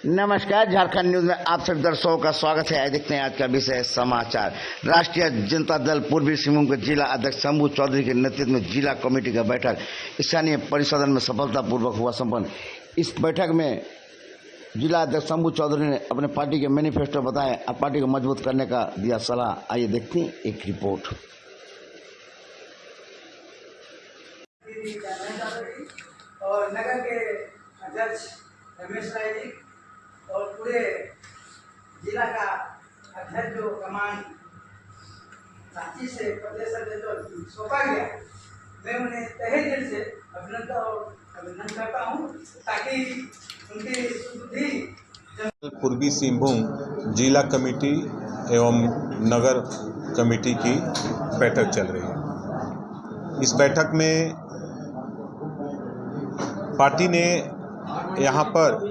नमस्कार, झारखंड न्यूज में आप सभी दर्शकों का स्वागत है। देखते हैं आज का विषय समाचार। राष्ट्रीय जनता दल पूर्वी सिंहभूम के जिला अध्यक्ष शंभू चौधरी के नेतृत्व में जिला कमेटी का बैठक स्थानीय परिसदन में सफलतापूर्वक हुआ संपन्न। इस बैठक में जिला अध्यक्ष शंभू चौधरी ने अपने पार्टी के मैनिफेस्टो बताए और पार्टी को मजबूत करने का दिया सलाह। आइए देखते हैं एक रिपोर्ट। और नगर के अध्यक्ष रमेश राय जी और पूरे जिला का अध्यक्ष जो कमान रांची से प्रदेश अध्यक्ष सौंपा गया, मैं उन्हें तहे दिल से अभिनंदन करता हूँ ताकि उनकी बुद्धि। पूर्वी सिंहभूम जिला कमेटी एवं नगर कमेटी की बैठक चल रही है। इस बैठक में पार्टी ने यहाँ पर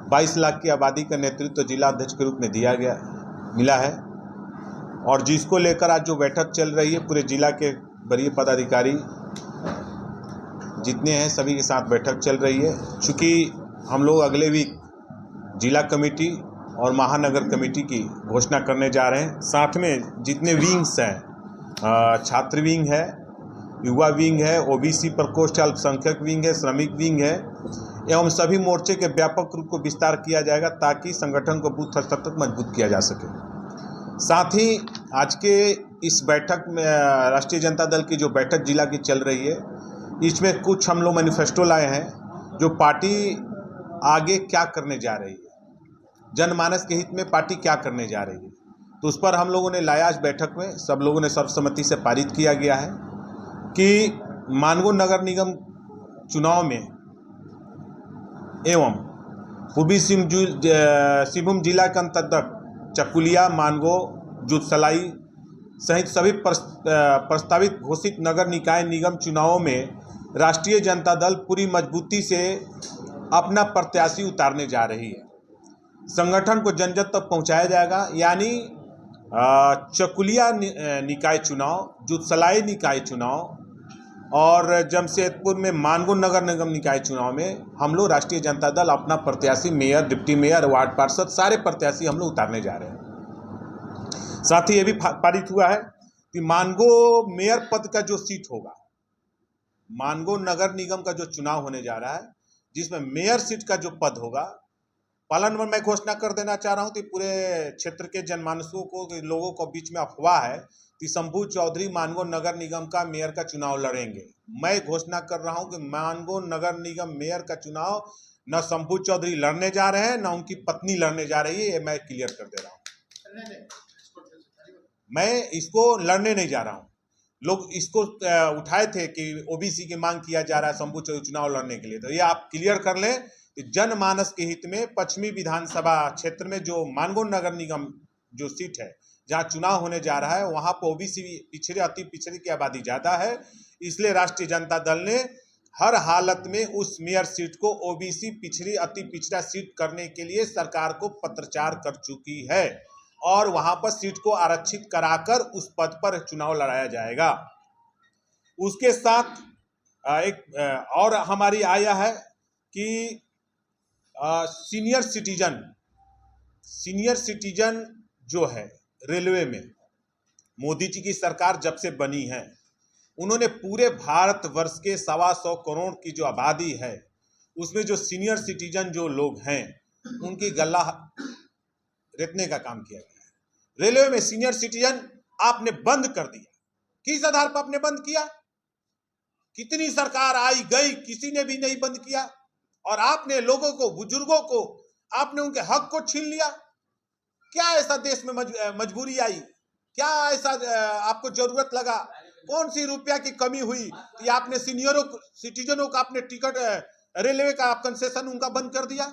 22 लाख की आबादी का नेतृत्व जिला अध्यक्ष के रूप में मिला है और जिसको लेकर आज जो बैठक चल रही है, पूरे जिला के वरीय पदाधिकारी जितने हैं सभी के साथ बैठक चल रही है। चूँकि हम लोग अगले वीक जिला कमेटी और महानगर कमेटी की घोषणा करने जा रहे हैं। साथ में जितने विंग्स हैं, छात्र विंग है, युवा विंग है, ओबीसी प्रकोष्ठ अल्पसंख्यक विंग है, श्रमिक विंग है एवं सभी मोर्चे के व्यापक रूप को विस्तार किया जाएगा ताकि संगठन को बूथ स्तर तक मजबूत किया जा सके। साथ ही आज के इस बैठक में राष्ट्रीय जनता दल की जो बैठक जिला की चल रही है, इसमें कुछ हम लोग मैनिफेस्टो लाए हैं जो पार्टी आगे क्या करने जा रही है, जनमानस के हित में पार्टी क्या करने जा रही है, तो उस पर हम लोगों ने लाया। आज बैठक में सब लोगों ने सर्वसम्मति से पारित किया गया है कि मानगो नगर निगम चुनाव में एवं पूर्वी सिंहभूम जिला के अंतर्गत चकुलिया, मानगो, जुतसलाई सहित सभी प्रस्तावित घोषित नगर निकाय निगम चुनावों में राष्ट्रीय जनता दल पूरी मजबूती से अपना प्रत्याशी उतारने जा रही है। संगठन को जन जन तक पहुंचाया जाएगा, यानी चकुलिया निकाय चुनाव, जुतसलाई निकाय चुनाव और जमशेदपुर में मानगो नगर निगम निकाय चुनाव में हम लोग राष्ट्रीय जनता दल अपना प्रत्याशी, मेयर, डिप्टी मेयर, वार्ड पार्षद सारे प्रत्याशी हम लोग उतारने जा रहे हैं। साथ ही ये भी पारित हुआ है कि मानगो मेयर पद का जो सीट होगा, मानगो नगर निगम का जो चुनाव होने जा रहा है, जिसमें मेयर सीट का जो पद होगा, पहला नंबर मैं घोषणा कर देना चाह रहा हूँ कि पूरे क्षेत्र के जनमानसों को, लोगों को बीच में अफवाह है कि शंभू चौधरी मानगो नगर निगम का मेयर का चुनाव लड़ेंगे। मैं घोषणा कर रहा हूं कि मानगो नगर निगम मेयर का चुनाव न शंभू चौधरी लड़ने जा रहे हैं, न उनकी पत्नी लड़ने जा रही है। ये मैं क्लियर कर दे रहा हूं। मैं इसको लड़ने नहीं जा रहा हूं। लोग इसको उठाए थे कि ओबीसी की मांग किया जा रहा है शंभू चौधरी चुनाव लड़ने के लिए, तो ये आप क्लियर कर लें कि जनमानस के हित में पश्चिमी विधानसभा क्षेत्र में जो मानगो नगर निगम जो सीट है, जहां चुनाव होने जा रहा है, वहां पर ओबीसी पिछड़े, अति पिछड़े की आबादी ज्यादा है। इसलिए राष्ट्रीय जनता दल ने हर हालत में उस मेयर सीट को ओबीसी पिछड़ी, अति पिछड़ा सीट करने के लिए सरकार को पत्राचार कर चुकी है और वहां पर सीट को आरक्षित कराकर उस पद पर चुनाव लड़ाया जाएगा। उसके साथ एक और हमारी आया है कि सीनियर सिटीजन जो है रेलवे में, मोदी जी की सरकार जब से बनी है, उन्होंने पूरे भारतवर्ष के 125 करोड़ की जो आबादी है, उसमें जो सीनियर सिटीजन जो लोग हैं, उनकी गला रेतने का काम किया गया है। रेलवे में सीनियर सिटीजन आपने बंद कर दिया। किस आधार पर आपने बंद किया? कितनी सरकार आई गई, किसी ने भी नहीं बंद किया। और आपने लोगों को, बुजुर्गों को, आपने उनके हक को छीन लिया। क्या ऐसा देश में मजबूरी आई? क्या ऐसा आपको जरूरत लगा? कौन सी रुपया की कमी हुई कि आपने सीनियरों सिटीजनों का आपने टिकट, रेलवे का कंसेशन उनका बंद कर दिया?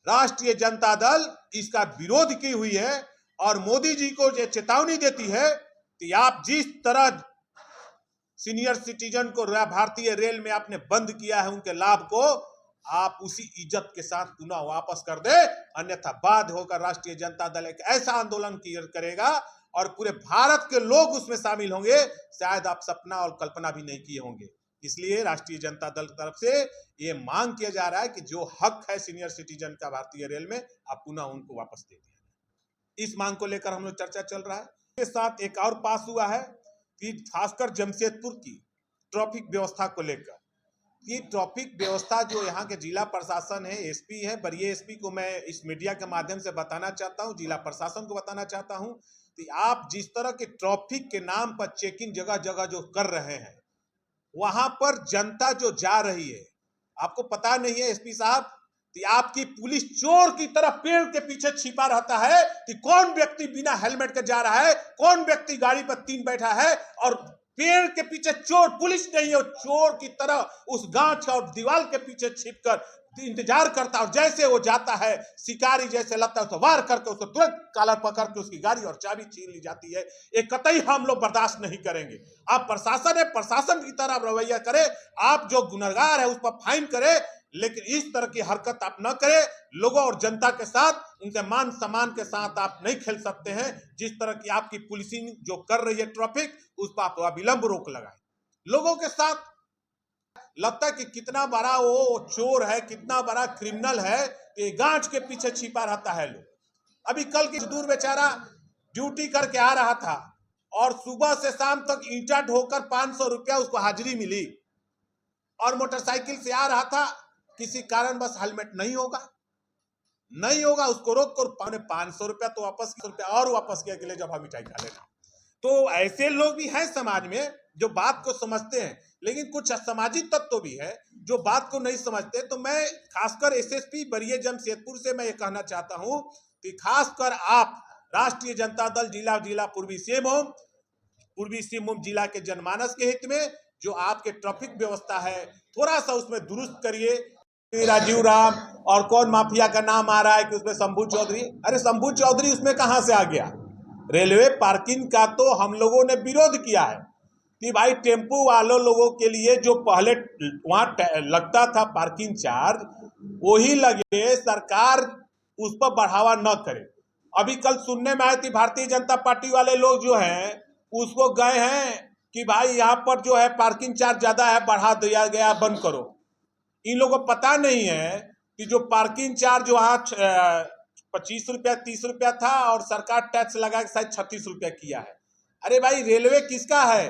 राष्ट्रीय जनता दल इसका विरोध की हुई है और मोदी जी को ये चेतावनी देती है कि आप जिस तरह सीनियर सिटीजन को भारतीय रेल में आपने बंद किया है, उनके लाभ को आप उसी इज्जत के साथ पुनः वापस कर दे, अन्यथा बाध्य होकर राष्ट्रीय जनता दल एक ऐसा आंदोलन करेगा और पूरे भारत के लोग उसमें शामिल होंगे, शायद आप सपना और कल्पना भी नहीं किए होंगे। इसलिए राष्ट्रीय जनता दल की तरफ से ये मांग किया जा रहा है कि जो हक है सीनियर सिटीजन का भारतीय रेल में, आप पुनः उनको वापस दे दिया। इस मांग को लेकर हम लोग चर्चा चल रहा है। इसके साथ एक और पास हुआ है कि खासकर जमशेदपुर की ट्रैफिक व्यवस्था को लेकर, ये ट्रैफिक व्यवस्था जो यहाँ के जिला प्रशासन है, एसपी है, वरीय एसपी को मैं इस मीडिया के माध्यम से बताना चाहता हूँ, जिला प्रशासन को बताना चाहता हूँ कि आप जिस तरह के ट्रैफिक के नाम पर चेकिंग जगह जगह जो कर रहे हैं, वहां पर जनता जो जा रही है, आपको पता नहीं है एसपी साहब कि आपकी पुलिस चोर की तरह पेड़ के पीछे छिपा रहता है कि कौन व्यक्ति बिना हेलमेट के जा रहा है, कौन व्यक्ति गाड़ी पर 3 बैठा है, और पेड़ के पीछे चोर, पुलिस नहीं है, चोर की तरह उस गांठ और दीवार के पीछे छिपकर इंतजार करता है, और जैसे वो जाता है शिकारी जैसे लगता है, तो वार करके उसको तुरंत कॉलर पकड़ के उसकी गाड़ी और चाबी छीन ली जाती है। एक कतई हम लोग बर्दाश्त नहीं करेंगे। आप प्रशासन है, प्रशासन की तरह रवैया करे, आप जो गुनहगार है उस पर फाइन करे, लेकिन इस तरह की हरकत आप न करें। लोगों और जनता के साथ, उनके मान सम्मान के साथ आप नहीं खेल सकते हैं। जिस तरह की आपकी पुलिसिंग जो कर रही है ट्रैफिक, उस पर आप अविलंब रोक लगाए। लोगों के साथ लगता है कि कितना बड़ा वो चोर है, कितना बड़ा क्रिमिनल है, कि गांठ के पीछे छिपा रहता है लोग। अभी कल की मजदूर बेचारा ड्यूटी करके आ रहा था और सुबह से शाम तक ईंटा ढोकर 500 रुपया उसको हाजिरी मिली, और मोटरसाइकिल से आ रहा था, किसी कारण बस हेलमेट नहीं होगा, उसको रोक कर 500 रुपया तो वापस और वापस किया के लिए जब हम मिठाई खा लेना। तो ऐसे लोग भी हैं समाज में जो बात को समझते हैं, लेकिन कुछ असामाजिक तत्व भी है जो बात को नहीं समझते। तो मैं खासकर एसएसपी वरीय जमशेदपुर से मैं ये कहना चाहता हूं कि खासकर आप राष्ट्रीय जनता दल जिला पूर्वी सिंहभूम जिला के जनमानस के हित में जो आपके ट्रैफिक व्यवस्था है, थोड़ा सा उसमें दुरुस्त करिए। राजीव राम और कौन माफिया का नाम आ रहा है कि उसमें शंभू चौधरी, अरे शंभू चौधरी उसमें कहां से आ गया? रेलवे पार्किंग का तो हम लोगों ने विरोध किया है कि भाई टेम्पू वालों लोगों के लिए जो पहले वहां लगता था पार्किंग चार्ज, वही लगे, सरकार उस पर बढ़ावा न करे। अभी कल सुनने में आई थी भारतीय जनता पार्टी वाले लोग जो हैं उसको गए हैं कि भाई यहाँ पर जो है पार्किंग चार्ज ज्यादा है, बढ़ा दिया गया, बंद करो। इन लोगों को पता नहीं है कि जो पार्किंग चार्ज वहां 25 रुपया 30 रुपया था और सरकार टैक्स लगा के शायद 36 रुपया किया है। अरे भाई रेलवे किसका है?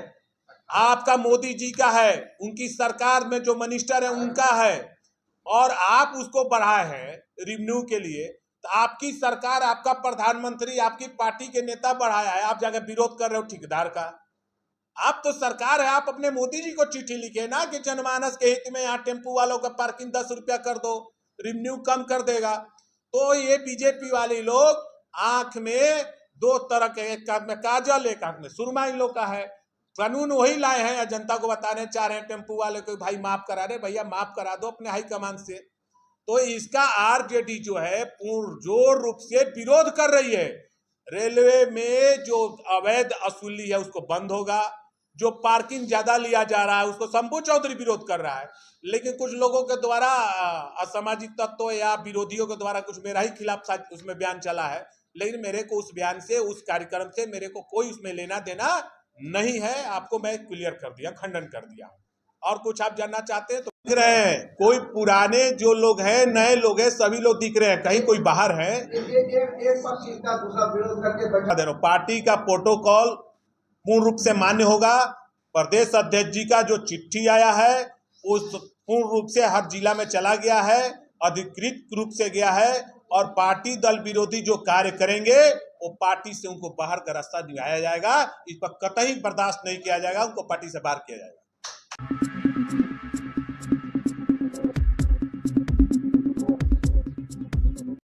आपका मोदी जी का है, उनकी सरकार में जो मिनिस्टर है उनका है, और आप उसको बढ़ाए हैं रिवेन्यू के लिए। तो आपकी सरकार, आपका प्रधानमंत्री, आपकी पार्टी के नेता बढ़ाया है, आप जाकर विरोध कर रहे हो ठेकेदार का। आप तो सरकार है, आप अपने मोदी जी को चिट्ठी लिखे ना कि जनमानस के हित में यहाँ टेम्पू वालों का पार्किंग 10 रुपया कर दो, रिवेन्यू कम कर देगा। तो ये बीजेपी वाले लोग आंख में 2 तरह के, एक आंख में काजल, एक आंख में सुरमा इन लोग का है। कानून वही लाए हैं या जनता को बताने चाह रहे हैं टेम्पू वाले को भाई माफ करा रहे, भैया माफ करा दो अपने हाईकमान से। तो इसका आरजेडी जो है पूर्ण जोर रूप से विरोध कर रही है। रेलवे में जो अवैध वसूली है उसको बंद होगा, जो पार्किंग ज्यादा लिया जा रहा है उसको शंभू चौधरी विरोध कर रहा है, लेकिन कुछ लोगों के द्वारा, असामाजिक तत्वों या विरोधियों के द्वारा कुछ मेरा ही खिलाफ उसमें बयान चला है, लेकिन मेरे को उस बयान से, उस कार्यक्रम से मेरे को कोई उसमें लेना देना नहीं है। आपको मैं क्लियर कर दिया, खंडन कर दिया। और कुछ आप जानना चाहते हैं तो दिख रहे हैं, कोई पुराने जो लोग हैं, नए लोग हैं, सभी लोग दिख रहे हैं, कहीं कोई बाहर है। एक पक्ष इसका दूसरा विरोध करके बैठा। पार्टी का प्रोटोकॉल पूर्ण रूप से मान्य होगा। प्रदेश अध्यक्ष जी का जो चिट्ठी आया है उस पूर्ण रूप से हर जिला में चला गया है, अधिकृत रूप से गया है, और पार्टी दल विरोधी जो कार्य करेंगे वो पार्टी से उनको बाहर का रास्ता दिखाया जाएगा। इस पर कतई बर्दाश्त नहीं किया जाएगा, उनको पार्टी से बाहर किया जाएगा।